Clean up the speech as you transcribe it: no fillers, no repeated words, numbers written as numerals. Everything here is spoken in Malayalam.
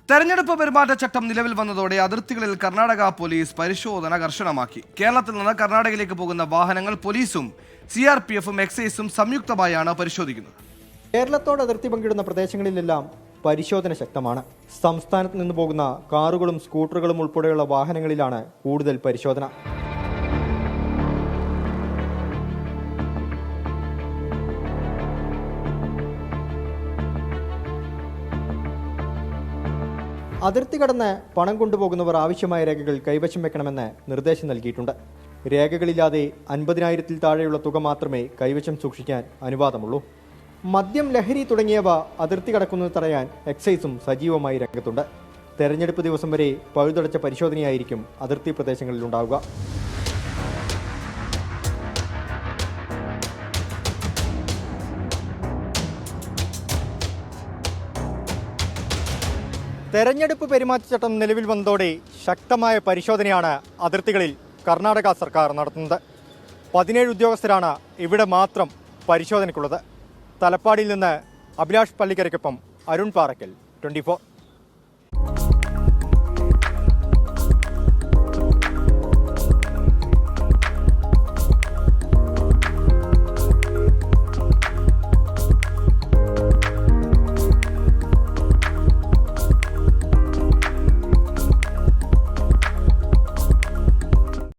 തെരഞ്ഞെടുപ്പ് പെരുമാറ്റച്ചട്ടം നിലവിൽ വന്നതോടെ അതിർത്തികളിൽ കർണാടക പോലീസ് പരിശോധന കർശനമാക്കി. കേരളത്തിൽ നിന്ന് കർണാടകയിലേക്ക് പോകുന്ന വാഹനങ്ങൾ പോലീസും CRPF-ഉം എക്സൈസും സംയുക്തമായാണ് പരിശോധിക്കുന്നത്. കേരളത്തോട് അതിർത്തി പങ്കിടുന്ന പ്രദേശങ്ങളിലെല്ലാം പരിശോധന ശക്തമാണ്. സംസ്ഥാനത്ത് നിന്ന് പോകുന്ന കാറുകളും സ്കൂട്ടറുകളും ഉൾപ്പെടെയുള്ള വാഹനങ്ങളിലാണ് കൂടുതൽ പരിശോധന. അതിർത്തി കടന്ന് പണം കൊണ്ടുപോകുന്നവർ ആവശ്യമായ രേഖകൾ കൈവശം വെക്കണമെന്ന് നിർദ്ദേശം നൽകിയിട്ടുണ്ട്. രേഖകളില്ലാതെ 50,000-ൽ താഴെയുള്ള തുക മാത്രമേ കൈവശം സൂക്ഷിക്കാൻ അനുവാദമുള്ളൂ. മദ്യം, ലഹരി തുടങ്ങിയവ അതിർത്തി കടക്കുന്നത് തടയാൻ എക്സൈസും സജീവമായി രംഗത്തുണ്ട്. തെരഞ്ഞെടുപ്പ് ദിവസം വരെ പഴുതടച്ച പരിശോധനയായിരിക്കും അതിർത്തി പ്രദേശങ്ങളിലുണ്ടാവുക. തെരഞ്ഞെടുപ്പ് പെരുമാറ്റച്ചട്ടം നിലവിൽ വന്നതോടെ ശക്തമായ പരിശോധനയാണ് അതിർത്തികളിൽ കർണാടക സർക്കാർ നടത്തുന്നത്. 17 ഉദ്യോഗസ്ഥരാണ് ഇവിടെ മാത്രം പരിശോധനയ്ക്കുള്ളത്. തലപ്പാടിയിൽ നിന്ന് അഭിലാഷ് പള്ളിക്കരയ്ക്കൊപ്പം അരുൺ പാറയ്ക്കൽ, 24.